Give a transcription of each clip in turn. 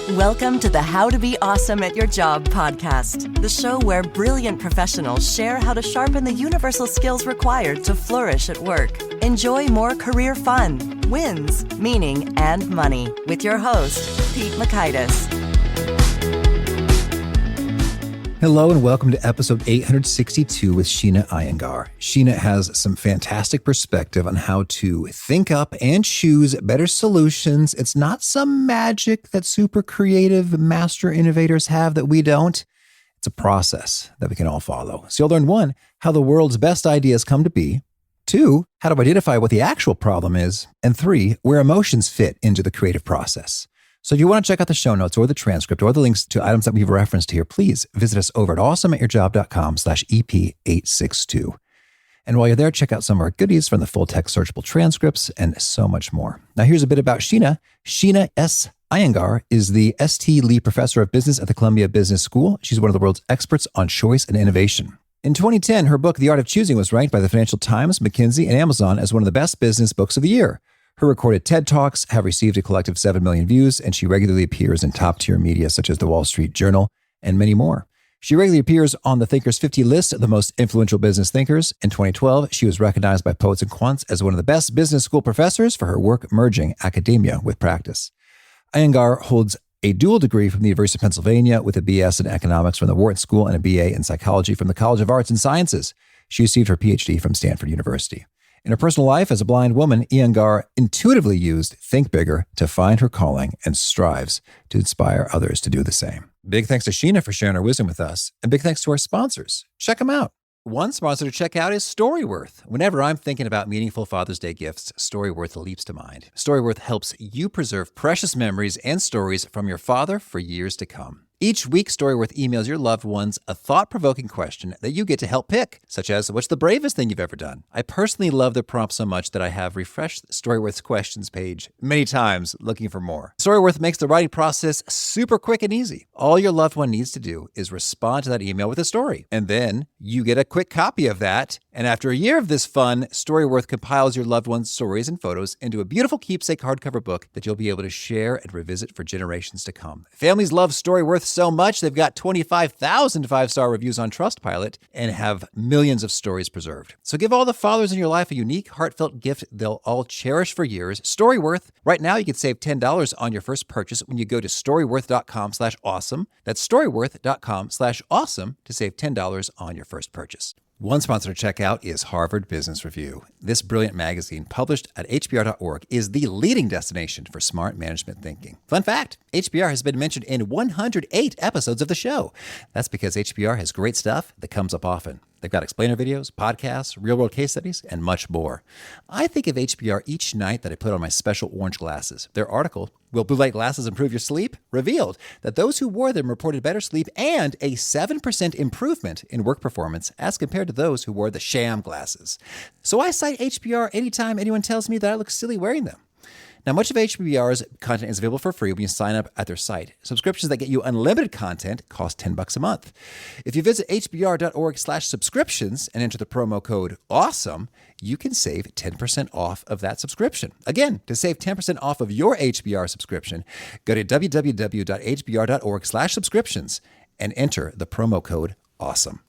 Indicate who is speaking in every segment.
Speaker 1: Welcome to the How to Be Awesome at Your Job podcast, the show where brilliant professionals share how to sharpen the universal skills required to flourish at work. Enjoy more career fun, wins, meaning, and money with your host, Pete Makaitis.
Speaker 2: Hello and welcome to episode 862 with Sheena Iyengar. Sheena has some fantastic perspective on how to think up and choose better solutions. It's not some magic that super creative master innovators have that we don't. It's a process that we can all follow. So you'll learn 1, how the world's best ideas come to be. 2, how to identify what the actual problem is. And 3, where emotions fit into the creative process. So if you want to check out the show notes or the transcript or the links to items that we've referenced here, please visit us over at awesomeatyourjob.com/EP862. And while you're there, check out some of our goodies from the full text searchable transcripts and so much more. Now here's a bit about Sheena. Sheena S. Iyengar is the ST Lee Professor of Business at the Columbia Business School. She's one of the world's experts on choice and innovation. In 2010, her book, The Art of Choosing, was ranked by the Financial Times, McKinsey, and Amazon as one of the best business books of the year. Her recorded TED Talks have received a collective 7 million views, and she regularly appears in top-tier media such as the Wall Street Journal and many more. She regularly appears on the Thinkers 50 list of the most influential business thinkers. In 2012, she was recognized by Poets and Quants as one of the best business school professors for her work merging academia with practice. Iyengar holds a dual degree from the University of Pennsylvania with a BS in economics from the Wharton School and a BA in psychology from the College of Arts and Sciences. She received her PhD from Stanford University. In her personal life as a blind woman, Iyengar intuitively used Think Bigger to find her calling and strives to inspire others to do the same. Big thanks to Sheena for sharing her wisdom with us, and big thanks to our sponsors. Check them out. One sponsor to check out is Storyworth. Whenever I'm thinking about meaningful Father's Day gifts, Storyworth leaps to mind. Storyworth helps you preserve precious memories and stories from your father for years to come. Each week, Storyworth emails your loved ones a thought-provoking question that you get to help pick, such as, what's the bravest thing you've ever done? I personally love the prompt so much that I have refreshed Storyworth's questions page many times looking for more. Storyworth makes the writing process super quick and easy. All your loved one needs to do is respond to that email with a story, and then you get a quick copy of that. And after a year of this fun, Storyworth compiles your loved one's stories and photos into a beautiful keepsake hardcover book that you'll be able to share and revisit for generations to come. Families love Storyworth so much, they've got 25,000 5-star reviews on Trustpilot and have millions of stories preserved. So give all the fathers in your life a unique, heartfelt gift they'll all cherish for years. Storyworth. Right now, you can save $10 on your first purchase when you go to storyworth.com/awesome. That's storyworth.com/awesome to save $10 on your first purchase. One sponsor to check out is Harvard Business Review. This brilliant magazine, published at hbr.org, is the leading destination for smart management thinking. Fun fact, HBR has been mentioned in 108 episodes of the show. That's because HBR has great stuff that comes up often. They've got explainer videos, podcasts, real-world case studies, and much more. I think of HBR each night that I put on my special orange glasses. Their article, Will Blue Light Glasses Improve Your Sleep?, revealed that those who wore them reported better sleep and a 7% improvement in work performance as compared to those who wore the sham glasses. So I cite HBR anytime anyone tells me that I look silly wearing them. Now, much of HBR's content is available for free when you sign up at their site. Subscriptions that get you unlimited content cost $10 a month. If you visit hbr.org/subscriptions and enter the promo code AWESOME, you can save 10% off of that subscription. Again, to save 10% off of your HBR subscription, go to www.hbr.org/subscriptions and enter the promo code AWESOME.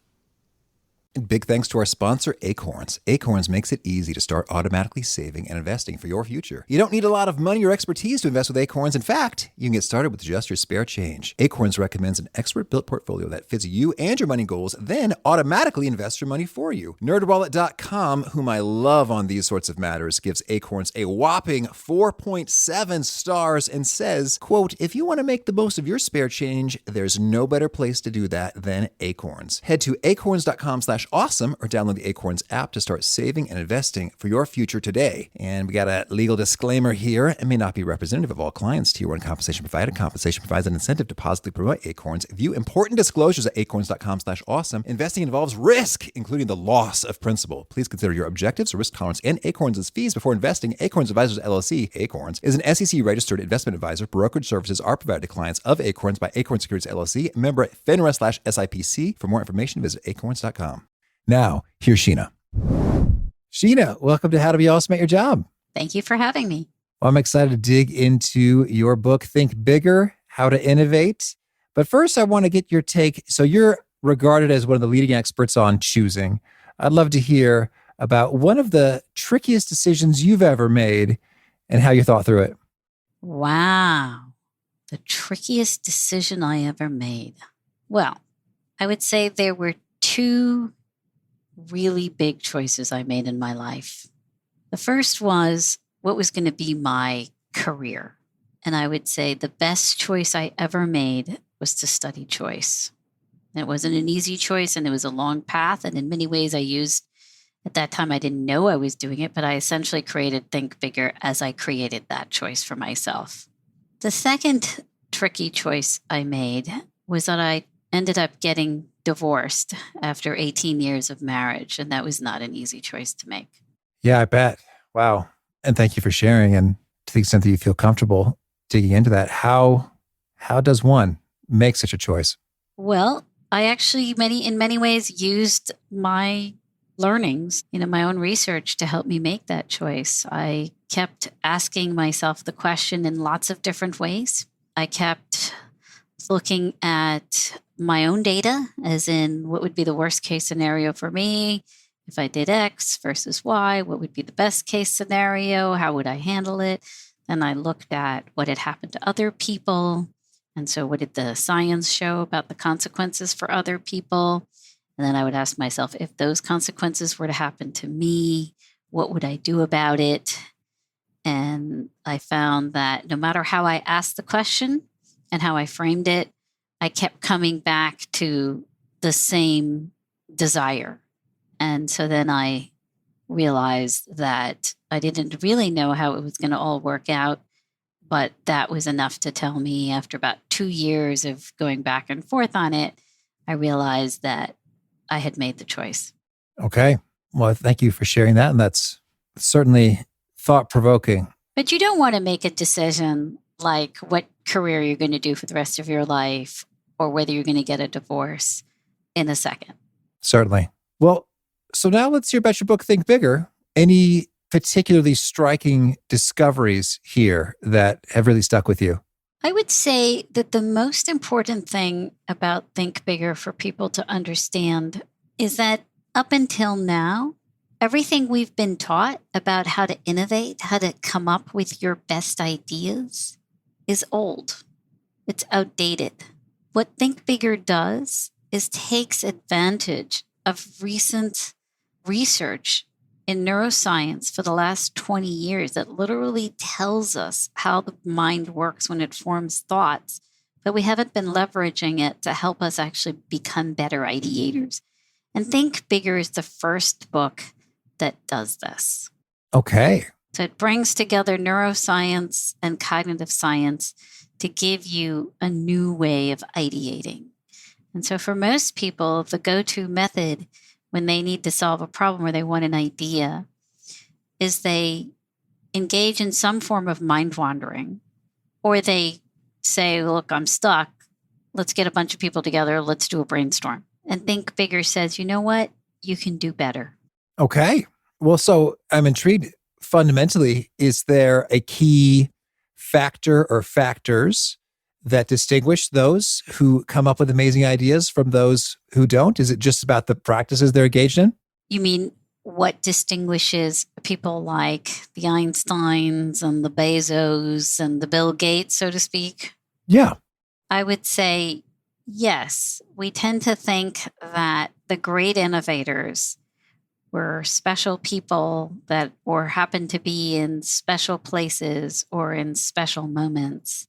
Speaker 2: And big thanks to our sponsor, Acorns. Acorns makes it easy to start automatically saving and investing for your future. You don't need a lot of money or expertise to invest with Acorns. In fact, you can get started with just your spare change. Acorns recommends an expert-built portfolio that fits you and your money goals, then automatically invests your money for you. NerdWallet.com, whom I love on these sorts of matters, gives Acorns a whopping 4.7 stars and says, quote, if you want to make the most of your spare change, there's no better place to do that than Acorns. Head to acorns.com/awesome or download the Acorns app to start saving and investing for your future today. And we got a legal disclaimer here. It may not be representative of all clients. Tier 1 compensation provided. Compensation provides an incentive to positively promote Acorns. View important disclosures at acorns.com/awesome. Investing involves risk, including the loss of principal. Please consider your objectives, risk tolerance, and Acorns' fees before investing. Acorns Advisors LLC, Acorns, is an SEC-registered investment advisor. Brokerage services are provided to clients of Acorns by Acorns Securities LLC, member FINRA/SIPC. For more information, visit acorns.com. Now, here's Sheena. Sheena, welcome to How to Be Awesome at Your Job.
Speaker 3: Thank you for having me.
Speaker 2: Well, I'm excited to dig into your book, Think Bigger, how to innovate. But first, I want to get your take. So you're regarded as one of the leading experts on choosing. I'd love to hear about one of the trickiest decisions you've ever made and how you thought through it.
Speaker 3: Wow. The trickiest decision I ever made. Well, I would say there were two really big choices I made in my life. The first was what was going to be my career. And I would say the best choice I ever made was to study choice. And it wasn't an easy choice and it was a long path. And in many ways at that time, I didn't know I was doing it, but I essentially created Think Bigger as I created that choice for myself. The second tricky choice I made was that I ended up getting divorced after 18 years of marriage. And that was not an easy choice to make.
Speaker 2: Yeah, I bet. Wow. And thank you for sharing. And to the extent that you feel comfortable digging into that, how does one make such a choice?
Speaker 3: Well, I actually in many ways used my learnings, my own research to help me make that choice. I kept asking myself the question in lots of different ways. I kept looking at my own data, as in what would be the worst case scenario for me if I did X versus Y, what would be the best case scenario? How would I handle it? Then I looked at what had happened to other people. And so what did the science show about the consequences for other people? And then I would ask myself, if those consequences were to happen to me, what would I do about it? And I found that no matter how I asked the question and how I framed it, I kept coming back to the same desire. And so then I realized that I didn't really know how it was going to all work out, but that was enough to tell me after about 2 years of going back and forth on it, I realized that I had made the choice.
Speaker 2: Okay. Well, thank you for sharing that. And that's certainly thought-provoking.
Speaker 3: But you don't want to make a decision like what career you're going to do for the rest of your life or whether you're going to get a divorce in a second.
Speaker 2: Certainly. Well, so now let's hear about your book, Think Bigger. Any particularly striking discoveries here that have really stuck with you?
Speaker 3: I would say that the most important thing about Think Bigger for people to understand is that up until now, everything we've been taught about how to innovate, how to come up with your best ideas is old. It's outdated. What Think Bigger does is takes advantage of recent research in neuroscience for the last 20 years that literally tells us how the mind works when it forms thoughts, but we haven't been leveraging it to help us actually become better ideators. And Think Bigger is the first book that does this.
Speaker 2: Okay.
Speaker 3: So it brings together neuroscience and cognitive science to give you a new way of ideating. And so for most people, the go-to method when they need to solve a problem or they want an idea is they engage in some form of mind wandering, or they say, look, I'm stuck. Let's get a bunch of people together. Let's do a brainstorm. And Think Bigger says, you know what? You can do better.
Speaker 2: Okay. Well, so I'm intrigued. Fundamentally, is there a key factor or factors that distinguish those who come up with amazing ideas from those who don't? Is it just about the practices they're engaged in?
Speaker 3: You mean what distinguishes people like the Einsteins and the Bezos and the Bill Gates, so to speak?
Speaker 2: Yeah.
Speaker 3: I would say, yes. We tend to think that the great innovators were special people that or happened to be in special places or in special moments.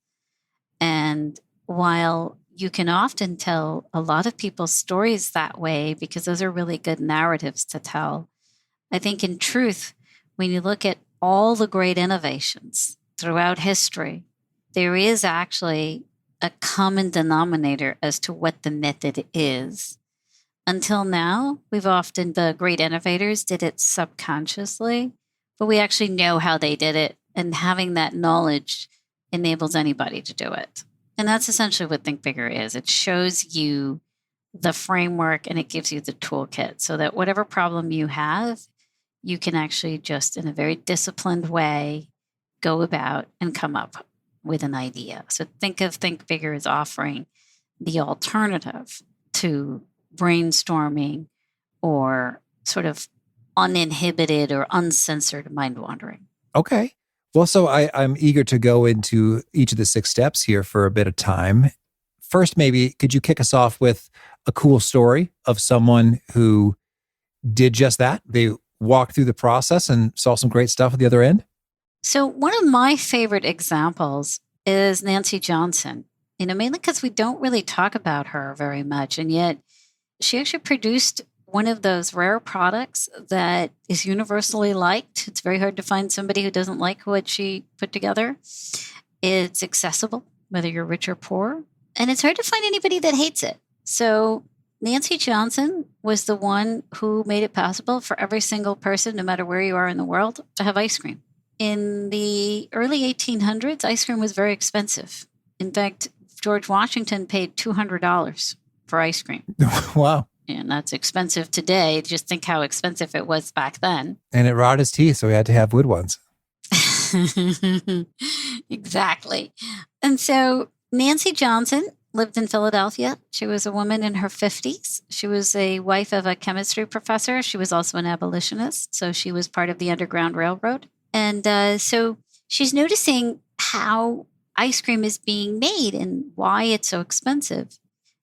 Speaker 3: And while you can often tell a lot of people's stories that way, because those are really good narratives to tell, I think in truth, when you look at all the great innovations throughout history, there is actually a common denominator as to what the method is. Until now, the great innovators did it subconsciously, but we actually know how they did it. And having that knowledge enables anybody to do it. And that's essentially what Think Bigger is. It shows you the framework and it gives you the toolkit so that whatever problem you have, you can actually just in a very disciplined way go about and come up with an idea. So Think Bigger is offering the alternative to brainstorming or sort of uninhibited or uncensored mind wandering.
Speaker 2: Okay. Well, so I'm eager to go into each of the 6 steps here for a bit of time. First, maybe could you kick us off with a cool story of someone who did just that? They walked through the process and saw some great stuff at the other end?
Speaker 3: So one of my favorite examples is Nancy Johnson, mainly because we don't really talk about her very much. And yet she actually produced one of those rare products that is universally liked. It's very hard to find somebody who doesn't like what she put together. It's accessible, whether you're rich or poor. And it's hard to find anybody that hates it. So Nancy Johnson was the one who made it possible for every single person, no matter where you are in the world, to have ice cream. In the early 1800s, ice cream was very expensive. In fact, George Washington paid $200 for ice cream.
Speaker 2: Wow.
Speaker 3: And that's expensive today. Just think how expensive it was back then.
Speaker 2: And it rotted his teeth, so he had to have wood ones.
Speaker 3: Exactly. And so Nancy Johnson lived in Philadelphia. She was a woman in her 50s. She was a wife of a chemistry professor. She was also an abolitionist. So she was part of the Underground Railroad. And so she's noticing how ice cream is being made and why it's so expensive.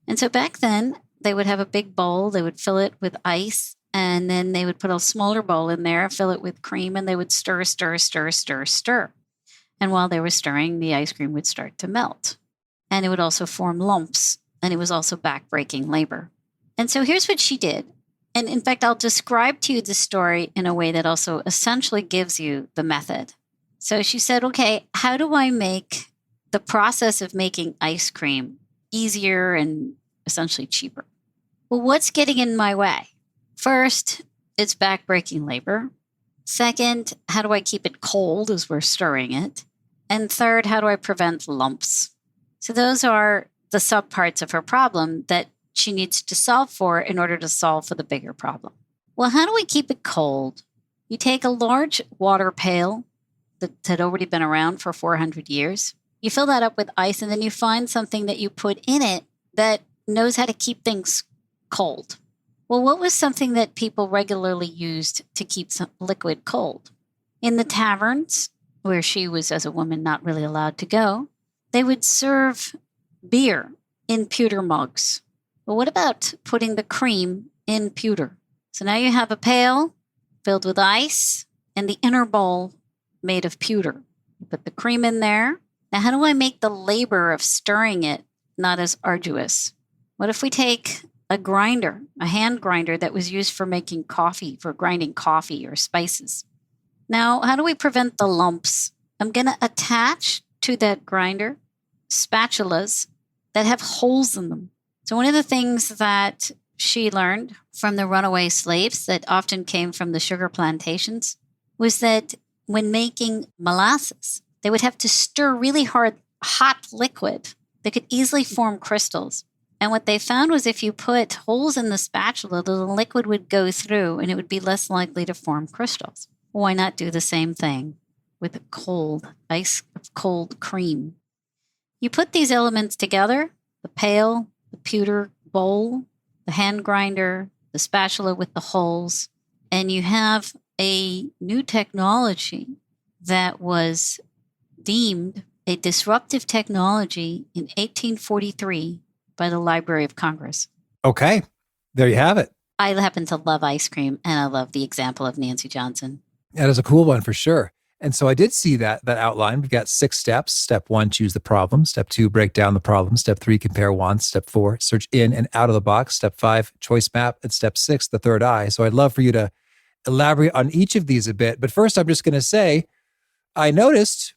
Speaker 3: And so back then, they would have a big bowl. They would fill it with ice. And then they would put a smaller bowl in there, fill it with cream, and they would stir. And while they were stirring, the ice cream would start to melt. And it would also form lumps. And it was also backbreaking labor. And so here's what she did. And in fact, I'll describe to you the story in a way that also essentially gives you the method. So she said, okay, how do I make the process of making ice cream easier and essentially cheaper? Well, what's getting in my way? First, it's backbreaking labor. Second, how do I keep it cold as we're stirring it? And third, how do I prevent lumps? So those are the subparts of her problem that she needs to solve for in order to solve for the bigger problem. Well, how do we keep it cold? You take a large water pail that had already been around for 400 years. You fill that up with ice, and then you find something that you put in it that knows how to keep things cold. Well, what was something that people regularly used to keep some liquid cold? In the taverns, where she was, as a woman, not really allowed to go, they would serve beer in pewter mugs. Well, what about putting the cream in pewter? So now you have a pail filled with ice and the inner bowl made of pewter. You put the cream in there. Now, how do I make the labor of stirring it not as arduous? What if we take a grinder, a hand grinder that was used for making coffee, for grinding coffee or spices? Now, how do we prevent the lumps? I'm going to attach to that grinder spatulas that have holes in them. So one of the things that she learned from the runaway slaves that often came from the sugar plantations was that when making molasses, they would have to stir really hard, hot liquid that could easily form crystals. And what they found was if you put holes in the spatula, the liquid would go through and it would be less likely to form crystals. Why not do the same thing with cold cream? You put these elements together, the pail, the pewter bowl, the hand grinder, the spatula with the holes, and you have a new technology that was deemed a disruptive technology in 1843 by the Library of Congress.
Speaker 2: Okay, there you have it.
Speaker 3: I happen to love ice cream, and I love the example of Nancy Johnson.
Speaker 2: That is a cool one for sure. And so I did see that outline. We've got 6 steps. Step 1, choose the problem. Step 2, break down the problem. Step 3, compare wants. Step 4, search in and out of the box. Step 5, choice map. And step 6, the third eye. So I'd love for you to elaborate on each of these a bit. But first, I'm just going to say, I noticed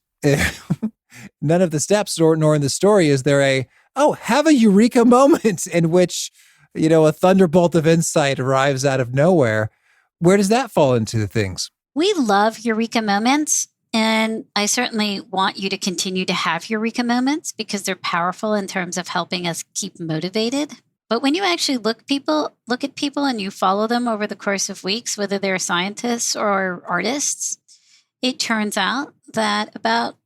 Speaker 2: none of the steps nor in the story is there have a eureka moment in which, a thunderbolt of insight arrives out of nowhere. Where does that fall into the things?
Speaker 3: We love eureka moments, and I certainly want you to continue to have eureka moments because they're powerful in terms of helping us keep motivated. But when you actually look at people and you follow them over the course of weeks, whether they're scientists or artists, it turns out that about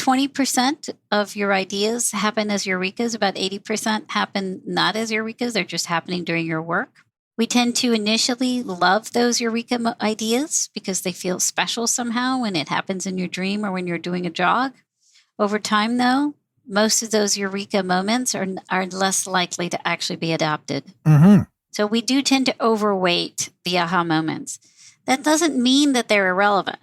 Speaker 3: 20% of your ideas happen as eurekas. About 80% happen not as eurekas. They're just happening during your work. We tend to initially love those eureka ideas because they feel special somehow when it happens in your dream or when you're doing a jog. Over time, though, most of those eureka moments are less likely to actually be adopted.
Speaker 2: Mm-hmm.
Speaker 3: So we do tend to overweight the aha moments. That doesn't mean that they're irrelevant,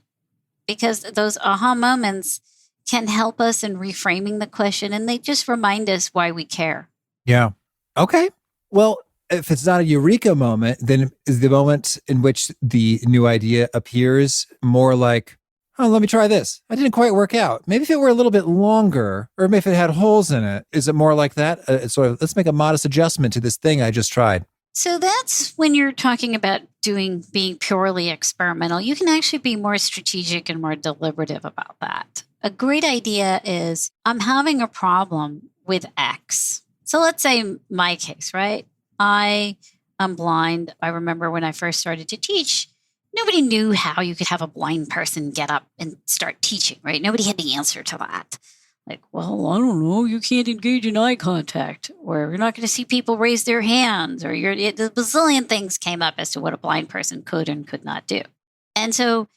Speaker 3: because those aha moments can help us in reframing the question, and they just remind us why we care.
Speaker 2: Yeah. Okay. Well, if it's not a eureka moment, then is the moment in which the new idea appears more like, oh, let me try this. I didn't quite work out. Maybe if it were a little bit longer, or maybe if it had holes in it, is it more like that? It's sort of, let's make a modest adjustment to this thing I just tried.
Speaker 3: So that's when you're talking about being purely experimental. You can actually be more strategic and more deliberative about that. A great idea is, I'm having a problem with X. So let's say my case, right? I am blind. I remember when I first started to teach, nobody knew how you could have a blind person get up and start teaching, right? Nobody had the answer to that. Like, well, I don't know. You can't engage in eye contact, or you're not going to see people raise their hands, or the bazillion things came up as to what a blind person could and could not do. And so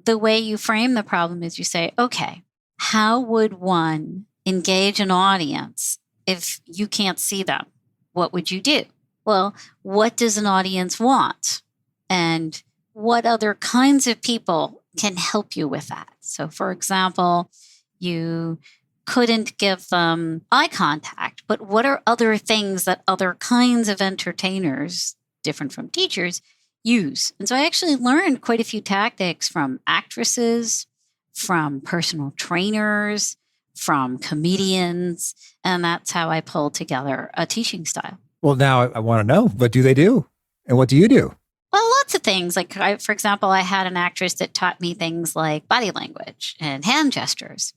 Speaker 3: the way you frame the problem is you say, okay, how would one engage an audience if you can't see them? What would you do? Well, what does an audience want? And what other kinds of people can help you with that? So, for example, you couldn't give them eye contact, but what are other things that other kinds of entertainers, different from teachers, use? And so I actually learned quite a few tactics from actresses, from personal trainers, from comedians, and that's how I pulled together a teaching style.
Speaker 2: Well, now I want to know, what do they do? And what do you do?
Speaker 3: Well, lots of things. Like, for example, I had an actress that taught me things like body language and hand gestures.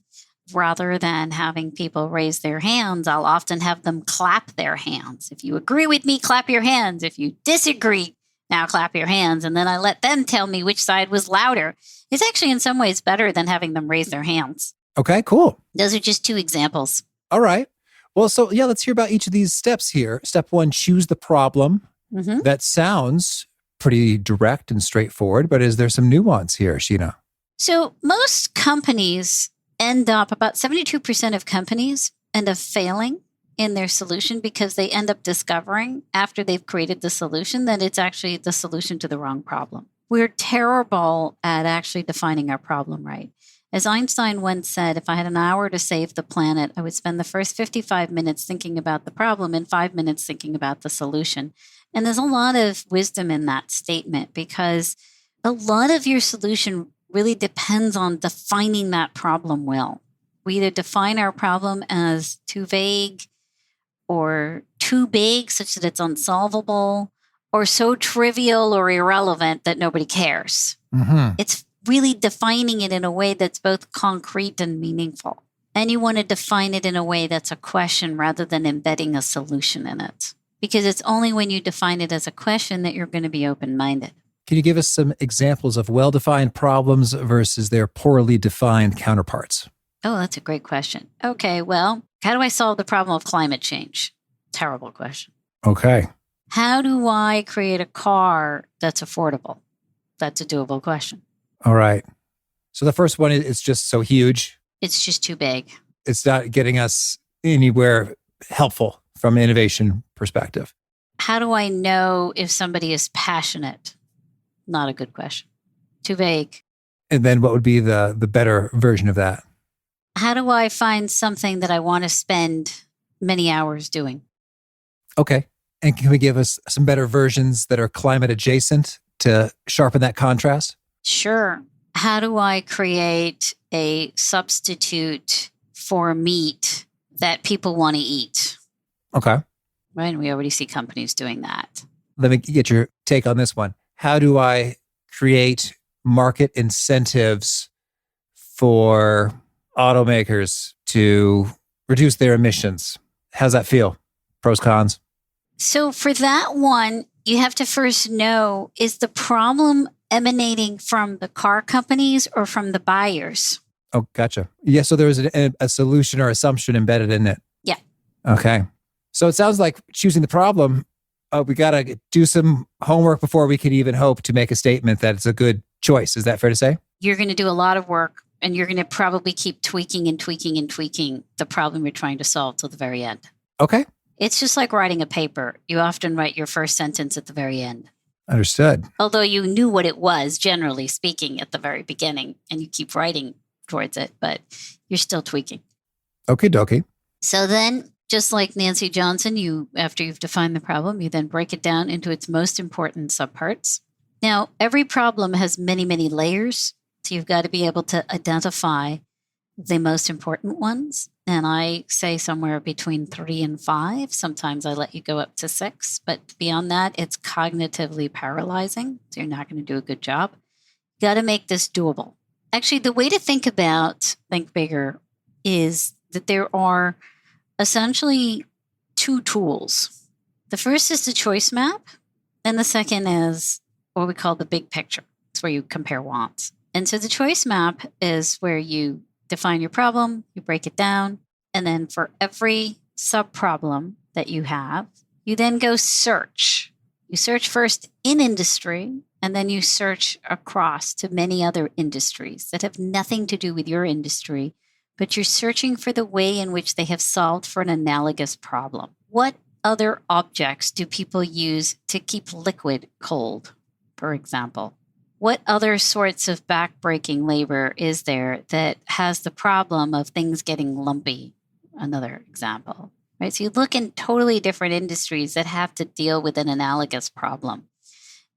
Speaker 3: Rather than having people raise their hands, I'll often have them clap their hands. If you agree with me, clap your hands. If you disagree, now clap your hands. And then I let them tell me which side was louder. It's actually in some ways better than having them raise their hands.
Speaker 2: Okay, cool.
Speaker 3: Those are just two examples.
Speaker 2: All right. Well, so yeah, let's hear about each of these steps here. Step one, choose the problem.
Speaker 3: Mm-hmm.
Speaker 2: That sounds pretty direct and straightforward, but is there some nuance here, Sheena?
Speaker 3: So most companies about 72% of companies end up failing in their solution because they end up discovering after they've created the solution that it's actually the solution to the wrong problem. We're terrible at actually defining our problem right. As Einstein once said, if I had an hour to save the planet, I would spend the first 55 minutes thinking about the problem and 5 minutes thinking about the solution. And there's a lot of wisdom in that statement, because a lot of your solution really depends on defining that problem well. We either define our problem as too vague or too big such that it's unsolvable, or so trivial or irrelevant that nobody cares.
Speaker 2: Mm-hmm.
Speaker 3: It's really defining it in a way that's both concrete and meaningful. And you want to define it in a way that's a question rather than embedding a solution in it. Because it's only when you define it as a question that you're going to be open-minded.
Speaker 2: Can you give us some examples of well-defined problems versus their poorly defined counterparts?
Speaker 3: Oh, that's a great question. Okay, well, how do I solve the problem of climate change? Terrible question.
Speaker 2: Okay.
Speaker 3: How do I create a car that's affordable? That's a doable question.
Speaker 2: All right. So the first one is just so huge.
Speaker 3: It's just too big.
Speaker 2: It's not getting us anywhere helpful from an innovation perspective.
Speaker 3: How do I know if somebody is passionate? Not a good question. Too vague.
Speaker 2: And then what would be the better version of that?
Speaker 3: How do I find something that I want to spend many hours doing?
Speaker 2: Okay. And can we give us some better versions that are climate adjacent to sharpen that contrast?
Speaker 3: Sure. How do I create a substitute for meat that people want to eat?
Speaker 2: Okay.
Speaker 3: Right. And we already see companies doing that.
Speaker 2: Let me get your take on this one. How do I create market incentives for automakers to reduce their emissions? How's that feel? Pros, cons?
Speaker 3: So for that one, you have to first know, is the problem emanating from the car companies or from the buyers?
Speaker 2: Oh, gotcha. Yeah, so there was a solution or assumption embedded in it.
Speaker 3: Yeah.
Speaker 2: Okay. So it sounds like choosing the problem, we got to do some homework before we can even hope to make a statement that it's a good choice. Is that fair to say?
Speaker 3: You're going to do a lot of work, and you're going to probably keep tweaking and tweaking and tweaking the problem you're trying to solve till the very end.
Speaker 2: Okay.
Speaker 3: It's just like writing a paper. You often write your first sentence at the very end.
Speaker 2: Understood.
Speaker 3: Although you knew what it was, generally speaking, at the very beginning, and you keep writing towards it, but you're still tweaking.
Speaker 2: Okie dokie.
Speaker 3: So then, just like Nancy Johnson, after you've defined the problem, you then break it down into its most important subparts. Now, every problem has many, many layers. So you've got to be able to identify the most important ones. And I say somewhere between 3 and 5. Sometimes I let you go up to 6. But beyond that, it's cognitively paralyzing. So you're not going to do a good job. You got to make this doable. Actually, the way to think bigger, is that there are essentially 2 tools. The first is the choice map, and the second is what we call the big picture. It's where you compare wants. And so the choice map is where you define your problem, you break it down, and then for every sub-problem that you have, you then go search. You search first in industry, and then you search across to many other industries that have nothing to do with your industry, but you're searching for the way in which they have solved for an analogous problem. What other objects do people use to keep liquid cold, for example? What other sorts of backbreaking labor is there that has the problem of things getting lumpy? Another example, right? So you look in totally different industries that have to deal with an analogous problem.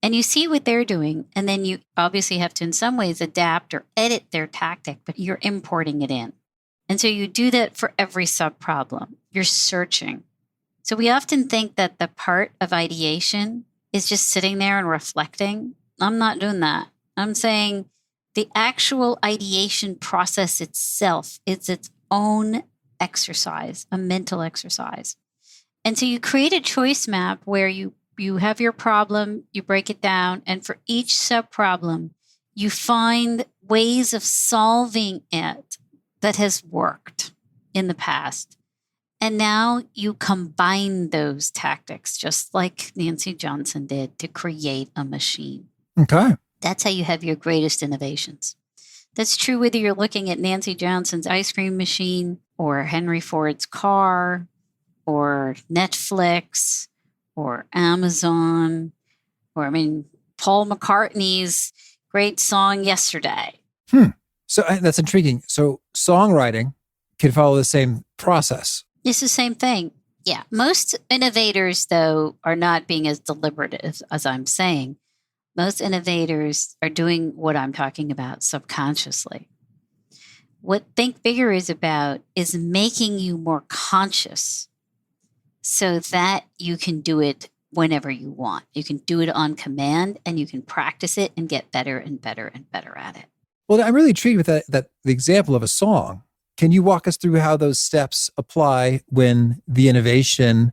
Speaker 3: And you see what they're doing, and then you obviously have to, in some ways, adapt or edit their tactic, but you're importing it in. And so you do that for every sub-problem. You're searching. So we often think that the part of ideation is just sitting there and reflecting. I'm not doing that. I'm saying the actual ideation process itself is its own exercise, a mental exercise. And so you create a choice map where you have your problem, you break it down, and for each sub-problem, you find ways of solving it that has worked in the past. And now you combine those tactics, just like Nancy Johnson did, to create a machine.
Speaker 2: Okay.
Speaker 3: That's how you have your greatest innovations. That's true whether you're looking at Nancy Johnson's ice cream machine or Henry Ford's car or Netflix or Amazon or, Paul McCartney's great song Yesterday.
Speaker 2: So that's intriguing. So songwriting can follow the same process.
Speaker 3: It's the same thing. Yeah. Most innovators, though, are not being as deliberate as I'm saying. Most innovators are doing what I'm talking about subconsciously. What Think Bigger is about is making you more conscious so that you can do it whenever you want. You can do it on command, and you can practice it and get better and better and better at it.
Speaker 2: Well, I'm really intrigued with that the example of a song. Can you walk us through how those steps apply when the innovation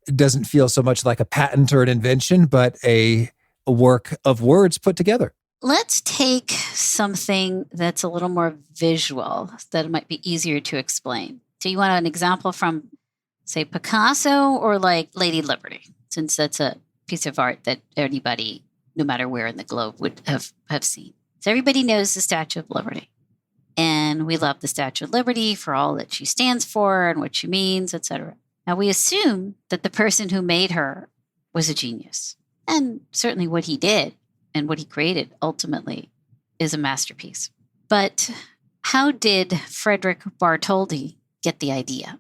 Speaker 2: doesn't feel so much like a patent or an invention, but a work of words put together?
Speaker 3: Let's take something that's a little more visual that might be easier to explain. So you want an example from, say, Picasso or like Lady Liberty, since that's a piece of art that anybody, no matter where in the globe, would have seen. So everybody knows the Statue of Liberty. And we love the Statue of Liberty for all that she stands for and what she means, etc. Now, we assume that the person who made her was a genius. And certainly what he did and what he created ultimately is a masterpiece. But how did Frederick Bartholdi get the idea?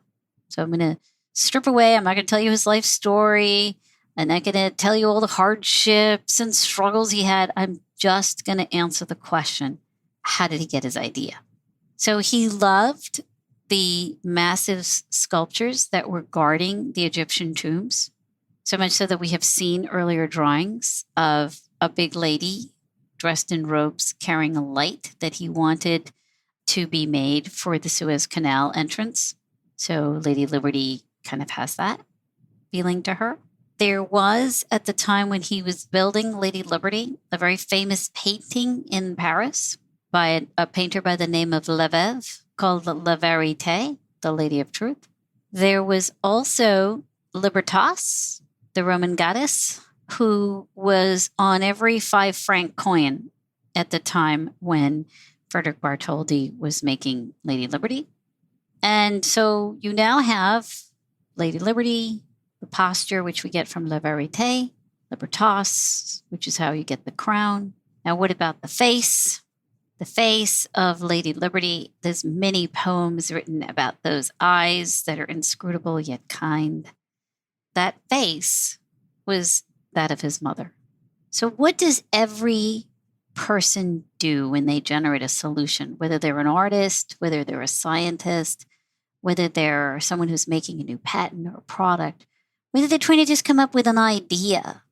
Speaker 3: So I'm going to strip away. I'm not going to tell you his life story. I'm not going to tell you all the hardships and struggles he had. I'm just going to answer the question, how did he get his idea? So he loved the massive sculptures that were guarding the Egyptian tombs, so much so that we have seen earlier drawings of a big lady dressed in robes carrying a light that he wanted to be made for the Suez Canal entrance. So Lady Liberty kind of has that feeling to her. There was, at the time when he was building Lady Liberty, a very famous painting in Paris by a painter by the name of Levève called La Vérité, the Lady of Truth. There was also Libertas, the Roman goddess, who was on every 5-franc coin at the time when Frederick Bartholdi was making Lady Liberty. And so you now have Lady Liberty, the posture, which we get from La Vérité, Libertas, which is how you get the crown. Now, what about the face? The face of Lady Liberty. There's many poems written about those eyes that are inscrutable yet kind. That face was that of his mother. So what does every person do when they generate a solution, whether they're an artist, whether they're a scientist, whether they're someone who's making a new patent or product, whether they're trying to just come up with an idea?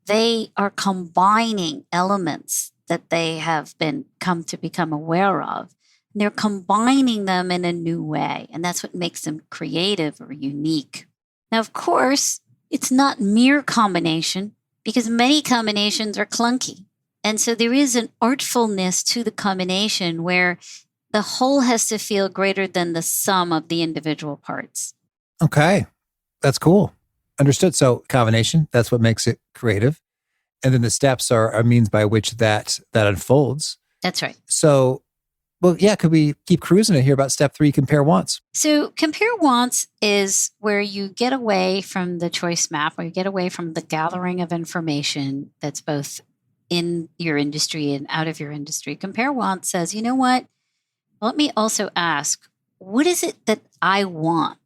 Speaker 3: They are combining elements that they have come to become aware of. And they're combining them in a new way. And that's what makes them creative or unique. Now, of course, it's not mere combination because many combinations are clunky. And so there is an artfulness to the combination where the whole has to feel greater than the sum of the individual parts.
Speaker 2: Okay. That's cool. Understood. So combination, that's what makes it creative. And then the steps are a means by which that unfolds.
Speaker 3: That's right.
Speaker 2: So, well, yeah, could we keep cruising and hear about step 3, compare wants?
Speaker 3: So compare wants is where you get away from the choice map, where you get away from the gathering of information that's both in your industry and out of your industry. Compare wants says, you know what? Let me also ask, what is it that I want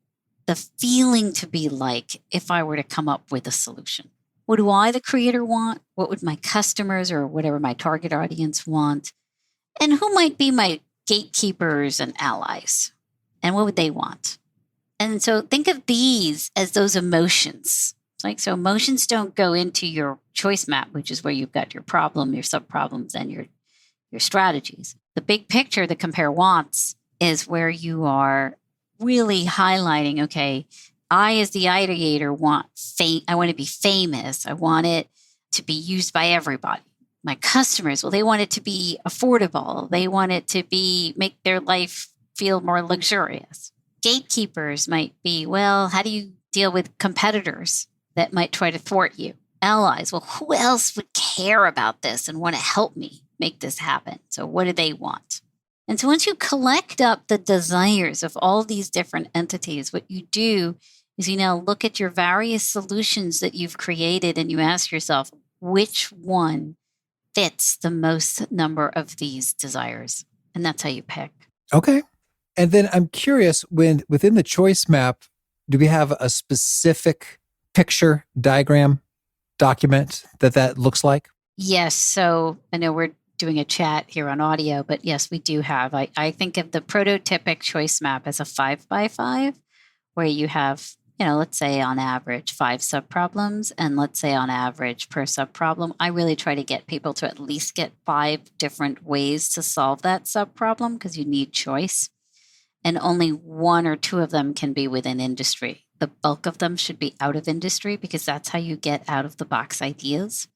Speaker 3: the feeling to be like if I were to come up with a solution? What do I, the creator, want? What would my customers or whatever my target audience want? And who might be my gatekeepers and allies? And what would they want? And so think of these as those emotions. So emotions don't go into your choice map, which is where you've got your problem, your subproblems, and your strategies. The big picture, the compare wants, is where you are really highlighting, okay, I, as the ideator, want I want to be famous. I want it to be used by everybody. My customers, well, they want it to be affordable. They want it to make their life feel more luxurious. Gatekeepers might be, well, how do you deal with competitors that might try to thwart you? Allies, well, who else would care about this and want to help me make this happen? So what do they want? And so once you collect up the desires of all these different entities, what you do is you now look at your various solutions that you've created and you ask yourself, which one fits the most number of these desires? And that's how you pick.
Speaker 2: Okay. And then I'm curious, within the choice map, do we have a specific picture, diagram, document that looks like?
Speaker 3: Yes. So I know we're doing a chat here on audio, but yes, we do have. I think of the prototypic choice map as a 5x5, where you have, let's say on average 5 subproblems, and let's say on average per subproblem, I really try to get people to at least get 5 different ways to solve that subproblem because you need choice. And only 1 or 2 of them can be within industry. The bulk of them should be out of industry because that's how you get out of the box ideas.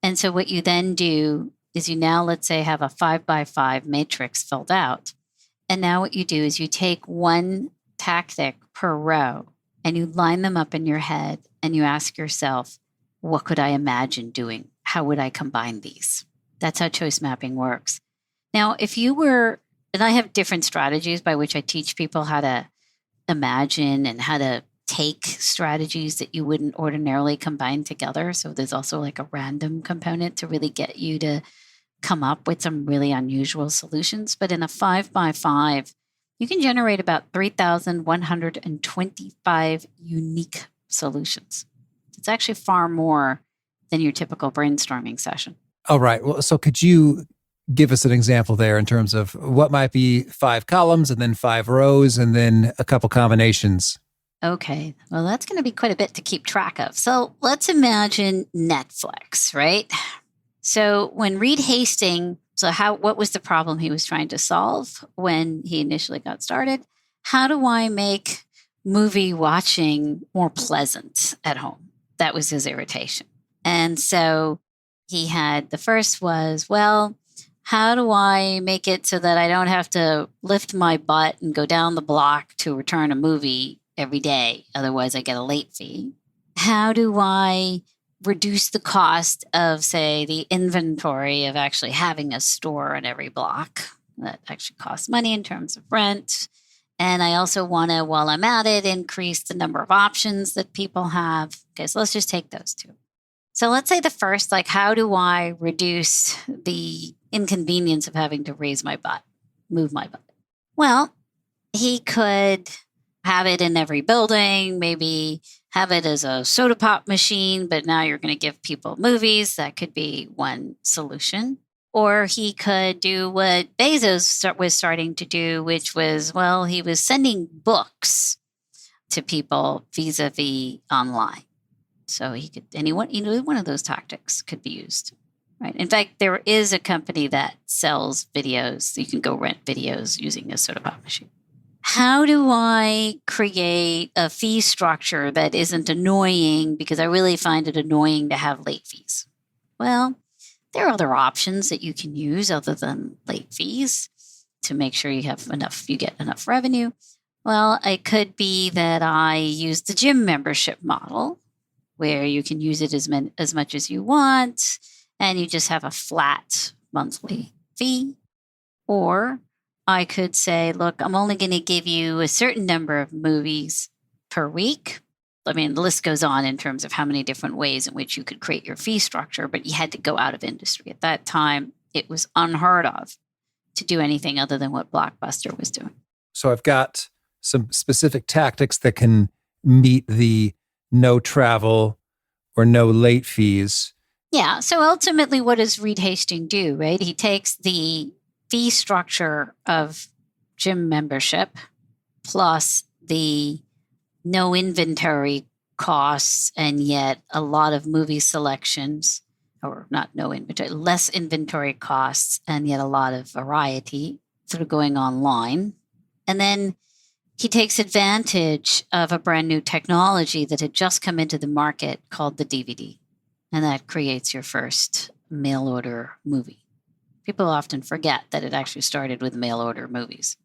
Speaker 3: And so what you then do is you now, let's say, have a 5x5 matrix filled out. And now what you do is you take 1 tactic per row and you line them up in your head and you ask yourself, what could I imagine doing? How would I combine these? That's how choice mapping works. Now, if you were, and I have different strategies by which I teach people how to imagine and how to take strategies that you wouldn't ordinarily combine together. So there's also like a random component to really get you to come up with some really unusual solutions. But in a 5x5, you can generate about 3,125 unique solutions. It's actually far more than your typical brainstorming session.
Speaker 2: All right. Well, so could you give us an example there in terms of what might be 5 columns and then 5 rows and then a couple combinations?
Speaker 3: Okay. Well, that's going to be quite a bit to keep track of. So let's imagine Netflix, right? So when Reed Hastings, what was the problem he was trying to solve when he initially got started? How do I make movie watching more pleasant at home? That was his irritation. And so he had, the first was, well, How do I make it so that I don't have to lift my butt and go down the block to return a movie every day? Otherwise, I get a late fee. How do I reduce the cost of, say, the inventory of actually having a store in every block? That actually costs money in terms of rent. And I also want to, while I'm at it, increase the number of options that people have. Okay, so let's just take those two. So let's say the first, like, how do I reduce the inconvenience of having to raise my butt, move my butt? Well, he could have it in every building, maybe have it as a soda pop machine, but now you're going to give people movies. That could be one solution. Or he could do what Bezos was starting to do, which was, well, he was sending books to people vis-a-vis online. So he could, one of those tactics could be used, right? In fact, there is a company that sells videos. You can go rent videos using a soda pop machine. How do I create a fee structure that isn't annoying? Because I really find it annoying to have late fees. Well, there are other options that you can use other than late fees to make sure you get enough revenue. Well, it could be that I use the gym membership model, where you can use it as much as you want, and you just have a flat monthly fee. Or I could say, look, I'm only going to give you a certain number of movies per week. I mean, the list goes on in terms of how many different ways in which you could create your fee structure, but you had to go out of industry. At that time, it was unheard of to do anything other than what Blockbuster was doing.
Speaker 2: So I've got some specific tactics that can meet the no travel or no late fees.
Speaker 3: Yeah. So ultimately, what does Reed Hastings do, right? He takes the fee structure of gym membership plus the no inventory costs and yet a lot of movie selections, or not no inventory, less inventory costs and yet a lot of variety through going online. And then he takes advantage of a brand new technology that had just come into the market called the DVD. And that creates your first mail order movie. People often forget that it actually started with mail order movies.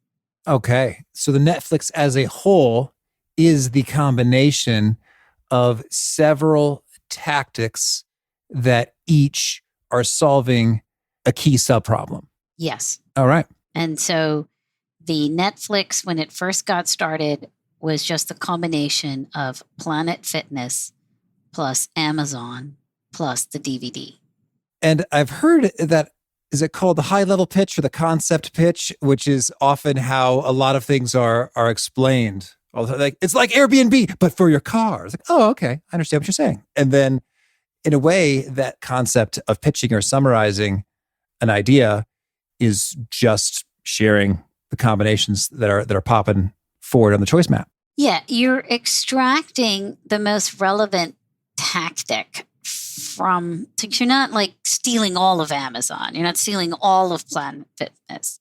Speaker 2: Okay. So the Netflix as a whole is the combination of several tactics that each are solving a key subproblem.
Speaker 3: Yes.
Speaker 2: All right.
Speaker 3: And so the Netflix, when it first got started, was just the combination of Planet Fitness plus Amazon plus the DVD.
Speaker 2: And I've heard that, is it called the high level pitch or the concept pitch, which is often how a lot of things are explained. Like, it's like Airbnb, but for your car. It's like, oh, okay, I understand what you're saying. And then in a way, that concept of pitching or summarizing an idea is just sharing the combinations that are popping forward on the choice map.
Speaker 3: Yeah, you're extracting the most relevant tactic from, so you're not like stealing all of Amazon. You're not stealing all of Planet Fitness,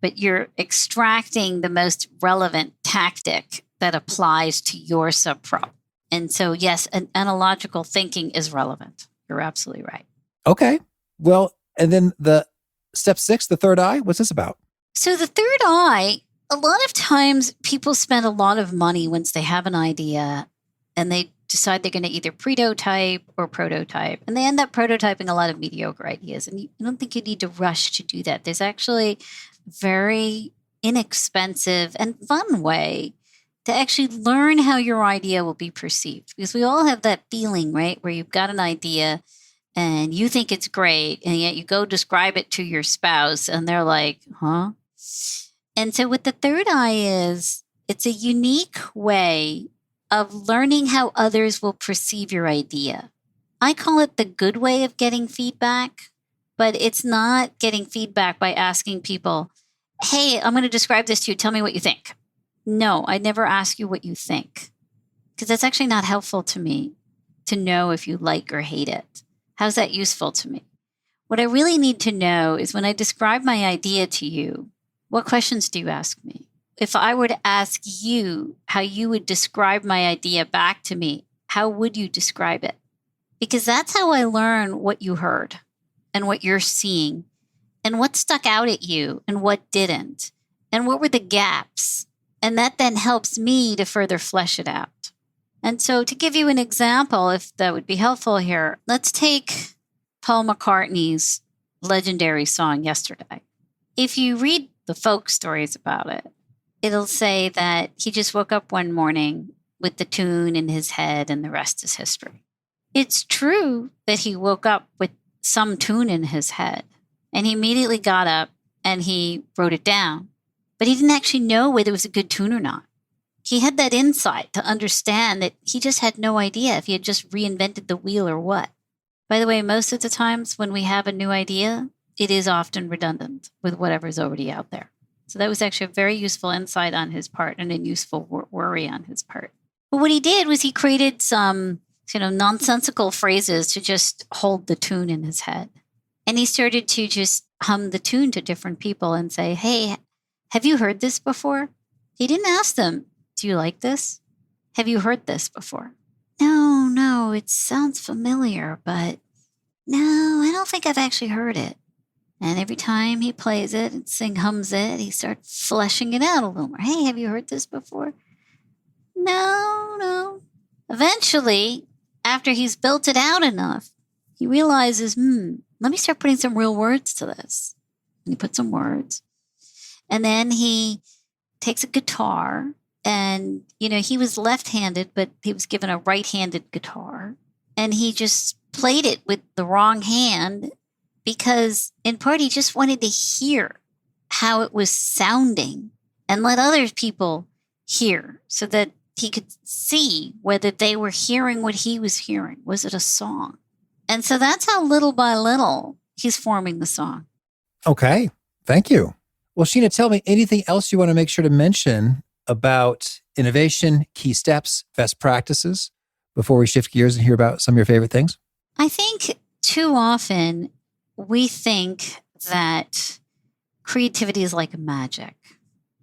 Speaker 3: but you're extracting the most relevant tactic that applies to your subproblem. And so, yes, analogical thinking is relevant. You're absolutely right.
Speaker 2: Okay. Well, and then the step 6, the third eye, what's this about?
Speaker 3: So the third eye, a lot of times people spend a lot of money once they have an idea and they decide they're going to either prototype or prototype. And they end up prototyping a lot of mediocre ideas. And I don't think you need to rush to do that. There's actually a very inexpensive and fun way to actually learn how your idea will be perceived. Because we all have that feeling, right, where you've got an idea and you think it's great, and yet you go describe it to your spouse and they're like, huh? And so what the third eye is, it's a unique way of learning how others will perceive your idea. I call it the good way of getting feedback, but it's not getting feedback by asking people, hey, I'm going to describe this to you. Tell me what you think. No, I never ask you what you think, because that's actually not helpful to me to know if you like or hate it. How's that useful to me? What I really need to know is when I describe my idea to you, what questions do you ask me? If I were to ask you how you would describe my idea back to me, how would you describe it? Because that's how I learn what you heard and what you're seeing and what stuck out at you and what didn't, and what were the gaps. And that then helps me to further flesh it out. And so to give you an example, if that would be helpful here, let's take Paul McCartney's legendary song, Yesterday. If you read the folk stories about it, it'll say that he just woke up one morning with the tune in his head and the rest is history. It's true that he woke up with some tune in his head and he immediately got up and he wrote it down, but he didn't actually know whether it was a good tune or not. He had that insight to understand that he just had no idea if he had just reinvented the wheel or what. By the way, most of the times when we have a new idea, it is often redundant with whatever's already out there. So that was actually a very useful insight on his part and a useful worry on his part. But what he did was he created some, nonsensical phrases to just hold the tune in his head. And he started to just hum the tune to different people and say, hey, have you heard this before? He didn't ask them, do you like this? Have you heard this before? No, it sounds familiar, but no, I don't think I've actually heard it. And every time he plays it and hums it, he starts fleshing it out a little more. Hey, have you heard this before? No. Eventually, after he's built it out enough, he realizes, let me start putting some real words to this. And he puts some words. And then he takes a guitar and, he was left-handed, but he was given a right-handed guitar. And he just played it with the wrong hand because in part he just wanted to hear how it was sounding and let other people hear so that he could see whether they were hearing what he was hearing. Was it a song? And so that's how little by little he's forming the song.
Speaker 2: Okay. Thank you. Well, Sheena, tell me anything else you want to make sure to mention about innovation, key steps, best practices before we shift gears and hear about some of your favorite things?
Speaker 3: I think too often we think that creativity is like magic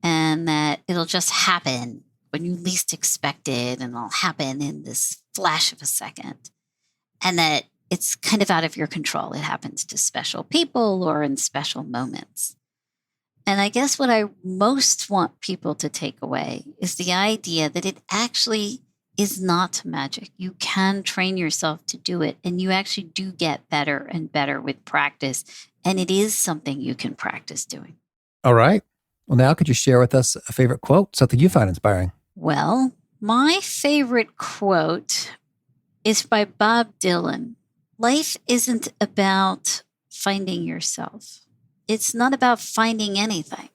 Speaker 3: and that it'll just happen when you least expect it and it'll happen in this flash of a second and that it's kind of out of your control. It happens to special people or in special moments. And I guess what I most want people to take away is the idea that it actually is not magic. You can train yourself to do it, and you actually do get better and better with practice. And it is something you can practice doing.
Speaker 2: All right. Well, now could you share with us a favorite quote, something you find inspiring?
Speaker 3: Well, my favorite quote is by Bob Dylan. Life isn't about finding yourself. It's not about finding anything.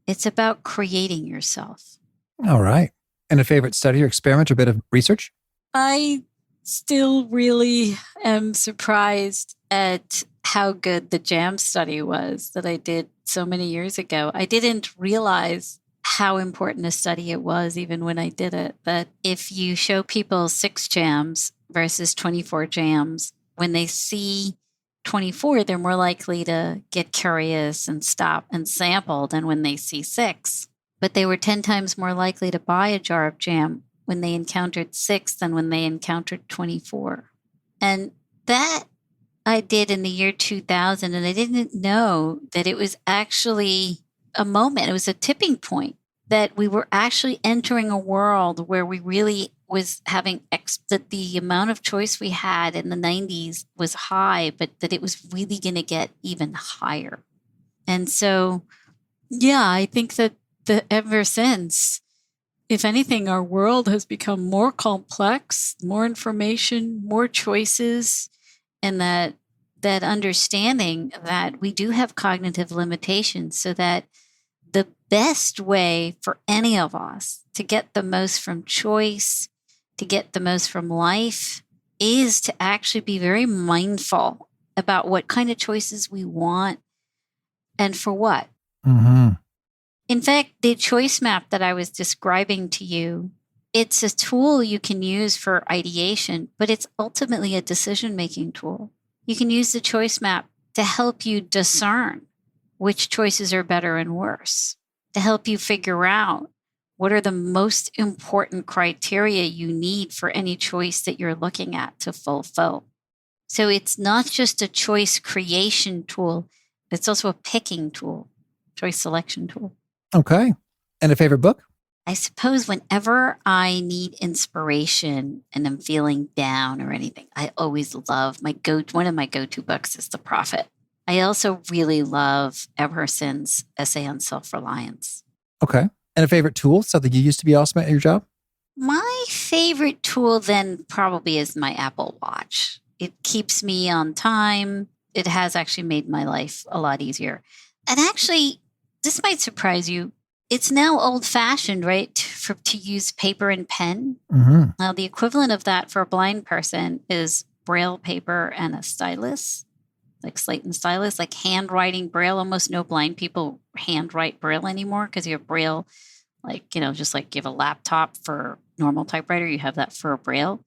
Speaker 3: It's about creating yourself.
Speaker 2: All right. And a favorite study or experiment or bit of research?
Speaker 3: I still really am surprised at how good the jam study was that I did so many years ago. I didn't realize how important a study it was even when I did it. But if you show people 6 jams versus 24 jams, when they see 24, they're more likely to get curious and stop and sample than when they see 6. But they were 10 times more likely to buy a jar of jam when they encountered 6 than when they encountered 24. And that I did in the year 2000, and I didn't know that it was actually a moment. It was a tipping point that we were actually entering a world where we really was having that the amount of choice we had in the 90s was high, but that it was really going to get even higher. And so, yeah, I think that ever since, if anything, our world has become more complex, more information, more choices, and that understanding that we do have cognitive limitations, so that the best way for any of us to get the most from choice, to get the most from life, is to actually be very mindful about what kind of choices we want and for what.
Speaker 2: Mm-hmm.
Speaker 3: In fact, the choice map that I was describing to you, it's a tool you can use for ideation, but it's ultimately a decision-making tool. You can use the choice map to help you discern which choices are better and worse, to help you figure out what are the most important criteria you need for any choice that you're looking at to fulfill. So it's not just a choice creation tool, It's also a picking tool, choice selection tool.
Speaker 2: Okay. And a favorite book?
Speaker 3: I suppose whenever I need inspiration and I'm feeling down or anything, I always love one of my go-to books is The Prophet. I also really love Emerson's essay on self-reliance.
Speaker 2: Okay. And a favorite tool, something you used to be awesome at your job?
Speaker 3: My favorite tool then probably is my Apple Watch. It keeps me on time. It has actually made my life a lot easier. And actually, this might surprise you. It's now old-fashioned, right, to use paper and pen.
Speaker 2: Mm-hmm.
Speaker 3: Now, the equivalent of that for a blind person is Braille paper and a stylus, like slate and stylus, like handwriting Braille. Almost no blind people handwrite Braille anymore because you have Braille, just like you have a laptop for normal typewriter, you have that for a Braille.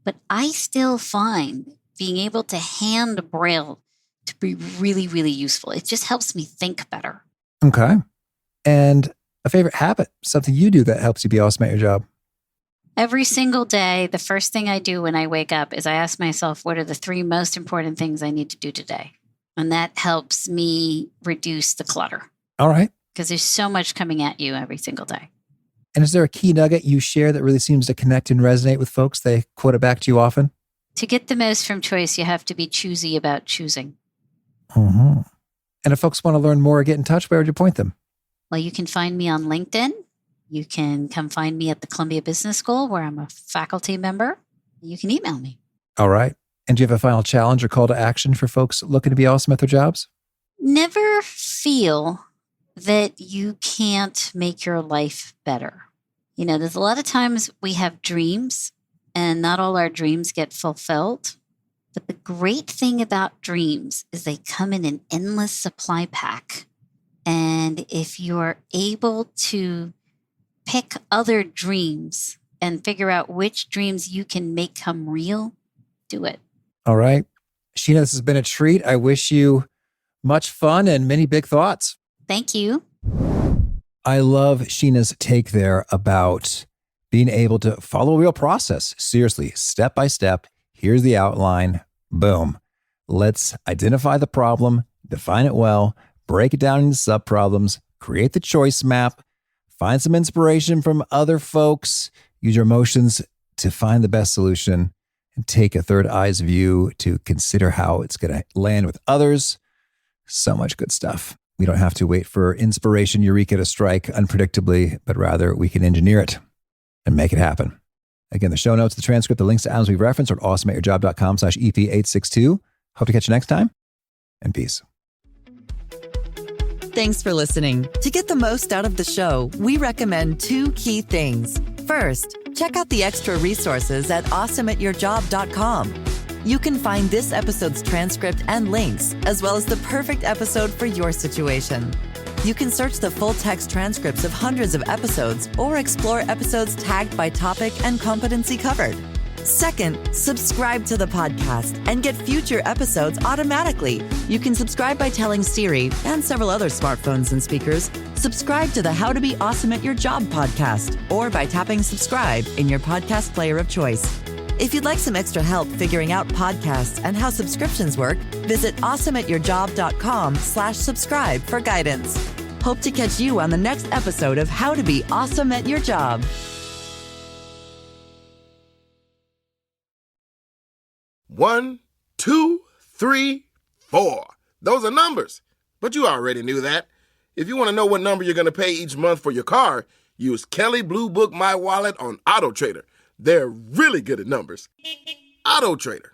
Speaker 3: But I still find being able to hand Braille to be really, really useful. It just helps me think better.
Speaker 2: Okay. And a favorite habit, something you do that helps you be awesome at your job?
Speaker 3: Every single day, the first thing I do when I wake up is I ask myself, what are the 3 most important things I need to do today? And that helps me reduce the clutter.
Speaker 2: All right.
Speaker 3: Because there's so much coming at you every single day.
Speaker 2: And is there a key nugget you share that really seems to connect and resonate with folks? They quote it back to you often?
Speaker 3: To get the most from choice, you have to be choosy about choosing.
Speaker 2: Mm-hmm. And if folks want to learn more or get in touch, where would you point them?
Speaker 3: Well, you can find me on LinkedIn. You can come find me at the Columbia Business School, where I'm a faculty member. You can email me.
Speaker 2: All right. And do you have a final challenge or call to action for folks looking to be awesome at their jobs?
Speaker 3: Never feel that you can't make your life better. There's a lot of times we have dreams and not all our dreams get fulfilled. But the great thing about dreams is they come in an endless supply pack. And if you're able to pick other dreams and figure out which dreams you can make come real, do it.
Speaker 2: All right. Sheena, this has been a treat. I wish you much fun and many big thoughts.
Speaker 3: Thank you.
Speaker 2: I love Sheena's take there about being able to follow a real process. Seriously, step by step. Here's the outline. Boom. Let's identify the problem, define it well, break it down into sub-problems, create the choice map, find some inspiration from other folks, use your emotions to find the best solution, and take a third eye's view to consider how it's going to land with others. So much good stuff. We don't have to wait for inspiration, eureka to strike unpredictably, but rather we can engineer it and make it happen. Again, the show notes, the transcript, the links to items we've referenced are at awesomeatyourjob.com/EP862. Hope to catch you next time, and peace.
Speaker 1: Thanks for listening. To get the most out of the show, we recommend 2 key things. First, check out the extra resources at awesomeatyourjob.com. You can find this episode's transcript and links, as well as the perfect episode for your situation. You can search the full text transcripts of hundreds of episodes or explore episodes tagged by topic and competency covered. Second, subscribe to the podcast and get future episodes automatically. You can subscribe by telling Siri and several other smartphones and speakers, subscribe to the How to Be Awesome at Your Job podcast, or by tapping subscribe in your podcast player of choice. If you'd like some extra help figuring out podcasts and how subscriptions work, visit awesomeatyourjob.com/subscribe for guidance. Hope to catch you on the next episode of How to Be Awesome at Your Job.
Speaker 4: 1, 2, 3, 4. Those are numbers, but you already knew that. If you want to know what number you're going to pay each month for your car, use Kelley Blue Book My Wallet on Auto Trader. They're really good at numbers. Auto Trader.